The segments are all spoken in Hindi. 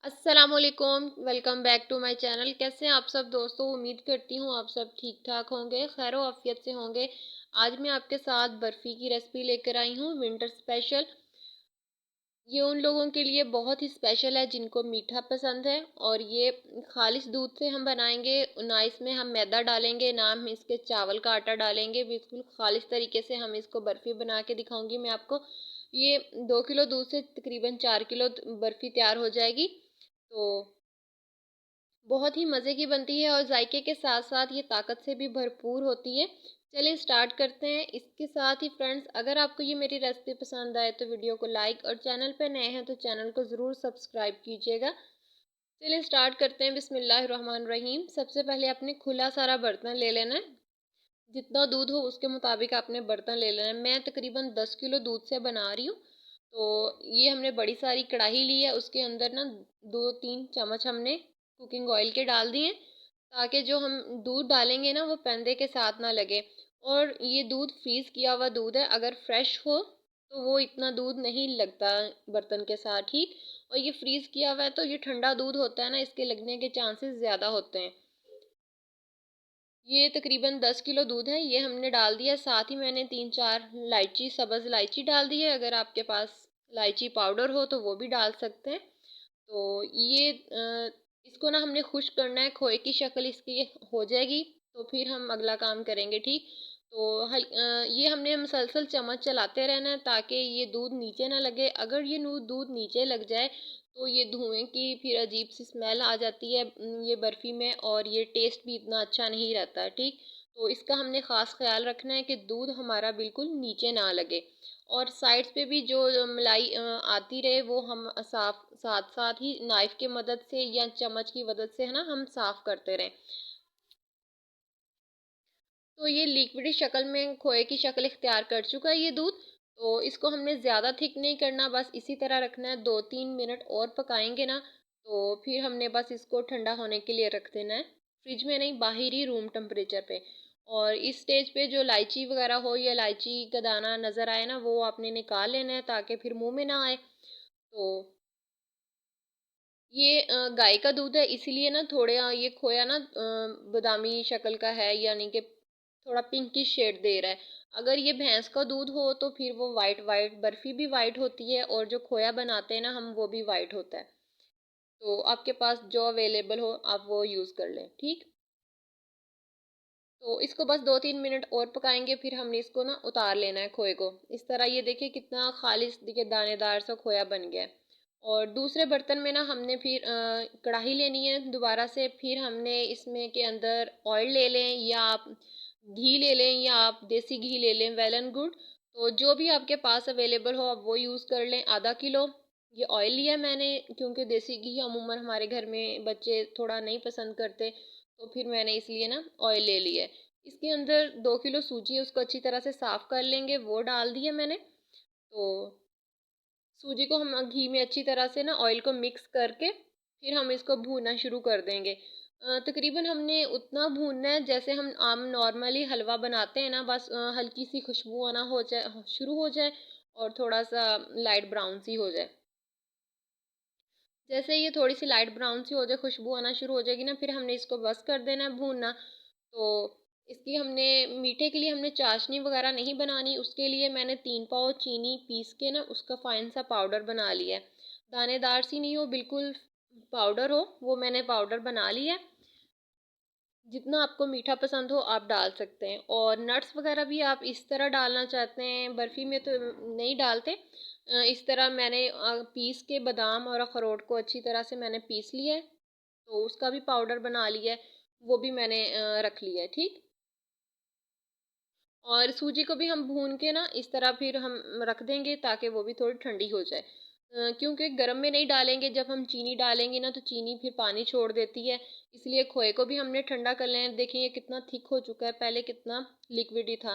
अस्सलामुअलैकुम, welcome back to my channel. कैसे हैं आप सब दोस्तों? उम्मीद करती हूँ आप सब ठीक ठाक होंगे, खैर आफियत से होंगे। आज मैं आपके साथ बर्फ़ी की रेसिपी लेकर आई हूँ, विंटर स्पेशल। ये उन लोगों के लिए बहुत ही स्पेशल है जिनको मीठा पसंद है। और ये खालिश दूध से हम बनाएंगे, ना इसमें हम मैदा डालेंगे, ना हम इसके चावल का आटा डालेंगे। बिल्कुल खालिश तरीके से हम इसको बर्फ़ी बना के दिखाऊंगी मैं आपको। ये 2 किलो दूध से तकरीबन 4 किलो बर्फ़ी तैयार हो जाएगी। तो बहुत ही मज़े की बनती है और जायके के साथ साथ ये ताकत से भी भरपूर होती है। चलिए स्टार्ट करते हैं। इसके साथ ही फ्रेंड्स, अगर आपको ये मेरी रेसिपी पसंद आए तो वीडियो को लाइक, और चैनल पे नए हैं तो चैनल को ज़रूर सब्सक्राइब कीजिएगा। चलिए स्टार्ट करते हैं। बिस्मिल्लाहिर्रहमानिर्रहीम। सबसे पहले आपने खुला सारा बर्तन ले लेना है। जितना दूध हो उसके मुताबिक आपने बर्तन ले लेना है। मैं तकरीबन 10 किलो दूध से बना रही हूँ। तो ये हमने बड़ी सारी कढ़ाई ली है, उसके अंदर ना 2-3 चम्मच हमने कुकिंग ऑयल के डाल दिए, ताकि जो हम दूध डालेंगे ना वो पेंदे के साथ ना लगे। और ये दूध फ्रीज़ किया हुआ दूध है, अगर फ्रेश हो तो वो इतना दूध नहीं लगता बर्तन के साथ, ठीक। और ये फ्रीज़ किया हुआ है तो ये ठंडा दूध होता है ना, इसके लगने के चांसेस ज़्यादा होते हैं। ये तकरीबन 10 किलो दूध है, ये हमने डाल दिया। साथ ही मैंने 3-4 इलायची, सब्ज़ इलायची डाल दी है। अगर आपके पास इलायची पाउडर हो तो वो भी डाल सकते हैं। तो ये इसको ना हमने खुश्क करना है, खोए की शक्ल इसकी हो जाएगी तो फिर हम अगला काम करेंगे, ठीक। तो ये हमने मुसलसल चम्मच चलाते रहना है ताकि ये दूध नीचे ना लगे। अगर ये दूध नीचे लग जाए तो ये धुएं की फिर अजीब सी स्मेल आ जाती है ये बर्फ़ी में, और ये टेस्ट भी इतना अच्छा नहीं रहता है, ठीक। तो इसका हमने ख़ास ख्याल रखना है कि दूध हमारा बिल्कुल नीचे ना लगे। और साइड्स पे भी जो मलाई आती रहे वो हम साफ साथ साथ ही नाइफ की मदद से या चम्मच की मदद से है ना हम साफ करते रहें। तो ये लिक्विडी शक्ल में खोए की शक्ल इख्तियार कर चुका है ये दूध। तो इसको हमने ज़्यादा थिक नहीं करना, बस इसी तरह रखना है। 2-3 मिनट और पकाएंगे ना तो फिर हमने बस इसको ठंडा होने के लिए रख देना है, फ्रिज में नहीं, बाहर ही रूम टेम्परेचर पे। और इस स्टेज पे जो इलायची वगैरह हो या इलायची का दाना नज़र आए ना, वो आपने निकाल लेना है ताकि फिर मुंह में ना आए। तो ये गाय का दूध है, इसीलिए ना थोड़े ये खोया ना बादामी शक्ल का है, यानी कि थोड़ा पिंकिश शेड दे रहा है। अगर ये भैंस का दूध हो तो फिर वो वाइट वाइट बर्फ़ी भी वाइट होती है, और जो खोया बनाते हैं ना हम वो भी वाइट होता है। तो आपके पास जो अवेलेबल हो आप वो यूज़ कर लें, ठीक। तो इसको बस 2-3 मिनट और पकाएंगे, फिर हमने इसको ना उतार लेना है खोए को। इस तरह ये देखिए कितना खालिश, देखिए दानेदार सा खोया बन गया है। और दूसरे बर्तन में ना हमने फिर कढ़ाई लेनी है दोबारा से। फिर हमने इसमें के अंदर ऑयल ले लें, या आप घी ले लें, या आप देसी घी ले लें, वेल एंड गुड। तो जो भी आपके पास अवेलेबल हो आप वो यूज़ कर लें। आधा किलो ये ऑयल लिया मैंने, क्योंकि देसी घी अमूमन हमारे घर में बच्चे थोड़ा नहीं पसंद करते, तो फिर मैंने इसलिए ना ऑयल ले लिया है। इसके अंदर 2 किलो सूजी है, उसको अच्छी तरह से साफ़ कर लेंगे, वो डाल दिया मैंने। तो सूजी को हम घी में अच्छी तरह से ना ऑयल को मिक्स करके फिर हम इसको भूनना शुरू कर देंगे। तकरीबन हमने उतना भूनना है जैसे हम आम नॉर्मली हलवा बनाते हैं ना, बस हल्की सी खुशबू आना हो जाए, शुरू हो जाए, और थोड़ा सा लाइट ब्राउन सी हो जाए। जैसे ये थोड़ी सी लाइट ब्राउन सी हो जाए, खुशबू आना शुरू हो जाएगी ना, फिर हमने इसको बस कर देना है भूनना। तो इसकी हमने मीठे के लिए हमने चाशनी वगैरह नहीं बनानी, उसके लिए मैंने 3 पाव चीनी पीस के ना उसका फ़ाइन सा पाउडर बना लिया है। दानेदार सी नहीं हो, बिल्कुल पाउडर हो, वो मैंने पाउडर बना लिया है। जितना आपको मीठा पसंद हो आप डाल सकते हैं। और नट्स वगैरह भी आप इस तरह डालना चाहते हैं बर्फ़ी में तो नहीं डालते। इस तरह मैंने पीस के बादाम और अखरोट को अच्छी तरह से मैंने पीस लिया है, तो उसका भी पाउडर बना लिया है, वो भी मैंने रख लिया है, ठीक। और सूजी को भी हम भून के ना इस तरह फिर हम रख देंगे ताकि वो भी थोड़ी ठंडी हो जाए। क्योंकि गर्म में नहीं डालेंगे, जब हम चीनी डालेंगे ना तो चीनी फिर पानी छोड़ देती है, इसलिए खोए को भी हमने ठंडा कर लेना है। देखिए ये कितना थिक हो चुका है, पहले कितना लिक्विड ही था।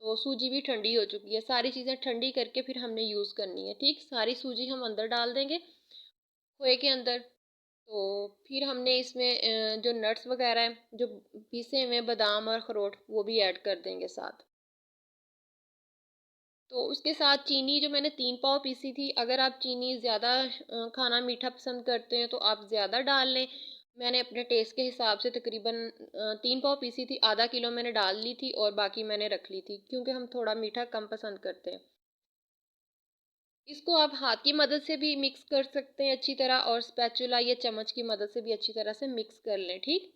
तो सूजी भी ठंडी हो चुकी है, सारी चीज़ें ठंडी करके फिर हमने यूज़ करनी है, ठीक। सारी सूजी हम अंदर डाल देंगे खोए के अंदर। तो फिर हमने इसमें जो नट्स वगैरह हैं, जो पीसे हुए बादाम और अखरोट, वो भी ऐड कर देंगे साथ। तो उसके साथ चीनी जो मैंने 3 पाव पीसी थी, अगर आप चीनी ज़्यादा खाना मीठा पसंद करते हैं तो आप ज़्यादा डाल लें। मैंने अपने टेस्ट के हिसाब से तकरीबन 3 पाव पीसी थी, आधा किलो मैंने डाल ली थी और बाकी मैंने रख ली थी, क्योंकि हम थोड़ा मीठा कम पसंद करते हैं। इसको आप हाथ की मदद से भी मिक्स कर सकते हैं अच्छी तरह, और स्पैचुला या चम्मच की मदद से भी अच्छी तरह से मिक्स कर लें, ठीक।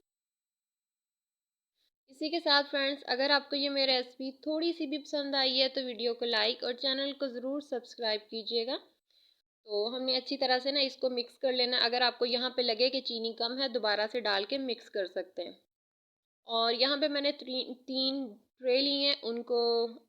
इसी के साथ फ्रेंड्स, अगर आपको ये मेरी रेसिपी थोड़ी सी भी पसंद आई है तो वीडियो को लाइक और चैनल को ज़रूर सब्सक्राइब कीजिएगा। तो हमने अच्छी तरह से ना इसको मिक्स कर लेना। अगर आपको यहाँ पे लगे कि चीनी कम है, दोबारा से डाल के मिक्स कर सकते हैं। और यहाँ पे मैंने 3 ट्रे लिए हैं, उनको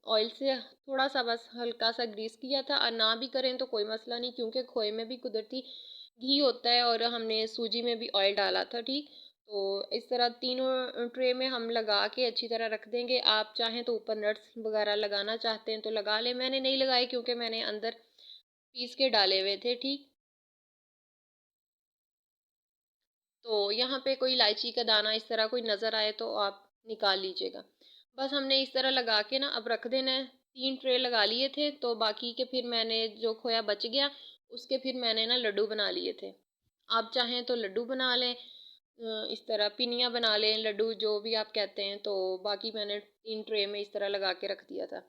ऑयल से थोड़ा सा बस हल्का सा ग्रीस किया था। और ना भी करें तो कोई मसला नहीं, क्योंकि खोए में भी कुदरती घी होता है और हमने सूजी में भी ऑयल डाला था, ठीक। तो इस तरह तीनों ट्रे में हम लगा के अच्छी तरह रख देंगे। आप चाहें तो ऊपर नट्स वगैरह लगाना चाहते हैं तो लगा लें, मैंने नहीं लगाए क्योंकि मैंने अंदर पीस के डाले हुए थे, ठीक। तो यहाँ पे कोई इलायची का दाना इस तरह कोई नज़र आए तो आप निकाल लीजिएगा। बस हमने इस तरह लगा के ना अब रख देना है। 3 ट्रे लगा लिए थे, तो बाकी के फिर मैंने जो खोया बच गया उसके फिर मैंने ना लड्डू बना लिए थे। आप चाहें तो लड्डू बना लें, इस तरह पिनिया बना लें, लड्डू जो भी आप कहते हैं। तो बाकी मैंने 3 ट्रे में इस तरह लगा के रख दिया था।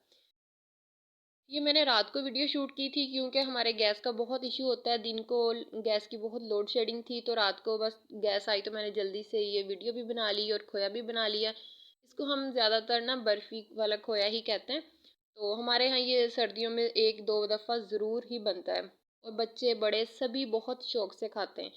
ये मैंने रात को वीडियो शूट की थी, क्योंकि हमारे गैस का बहुत इशू होता है। दिन को गैस की बहुत लोड शेडिंग थी, तो रात को बस गैस आई तो मैंने जल्दी से ये वीडियो भी बना ली और खोया भी बना लिया। इसको हम ज़्यादातर ना बर्फ़ी वाला खोया ही कहते हैं। तो हमारे यहाँ ये सर्दियों में 1-2 दफ़ा ज़रूर ही बनता है, और बच्चे बड़े सभी बहुत शौक से खाते हैं।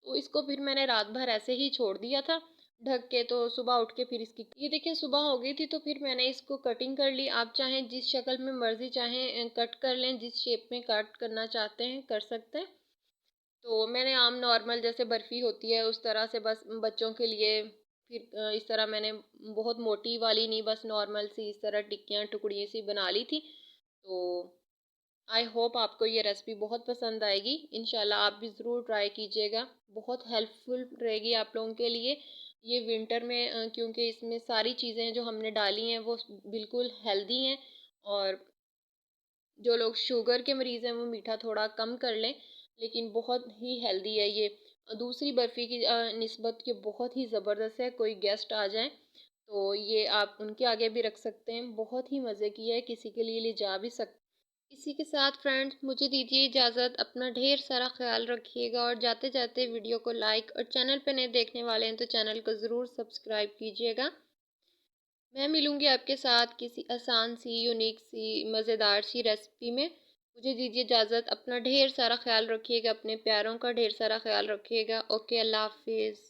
तो इसको फिर मैंने रात भर ऐसे ही छोड़ दिया था ढक के। तो सुबह उठ के फिर इसकी ये देखिए सुबह हो गई थी, तो फिर मैंने इसको कटिंग कर ली। आप चाहें जिस शक्ल में मर्ज़ी चाहें कट कर लें, जिस शेप में कट करना चाहते हैं कर सकते हैं। तो मैंने आम नॉर्मल जैसे बर्फ़ी होती है उस तरह से बस बच्चों के लिए फिर इस तरह मैंने बहुत मोटी वाली नहीं, बस नॉर्मल सी इस तरह टिक्कियाँ टुकड़ियाँ सी बना ली थी। तो आई होप आपको ये रेसिपी बहुत पसंद आएगी। इंशाल्लाह आप भी ज़रूर ट्राई कीजिएगा, बहुत हेल्पफुल रहेगी आप लोगों के लिए ये विंटर में, क्योंकि इसमें सारी चीज़ें जो हमने डाली हैं वो बिल्कुल हेल्दी हैं। और जो लोग शुगर के मरीज़ हैं वो मीठा थोड़ा कम कर लें, लेकिन बहुत ही हेल्दी है ये। दूसरी बर्फ़ी की निस्बत के बहुत ही ज़बरदस्त है। कोई गेस्ट आ जाए तो ये आप उनके आगे भी रख सकते हैं, बहुत ही मज़े की है, किसी के लिए ले जा भी सकते। इसी के साथ फ्रेंड्स मुझे दीजिए इजाज़त, अपना ढेर सारा ख्याल रखिएगा, और जाते जाते वीडियो को लाइक, और चैनल पे नए देखने वाले हैं तो चैनल को ज़रूर सब्सक्राइब कीजिएगा। मैं मिलूँगी आपके साथ किसी आसान सी, यूनिक सी, मज़ेदार सी रेसिपी में। मुझे दीजिए इजाज़त, अपना ढेर सारा ख्याल रखिएगा, अपने प्यारों का ढेर सारा ख्याल रखिएगा। ओके, अल्लाह हाफ़िज़।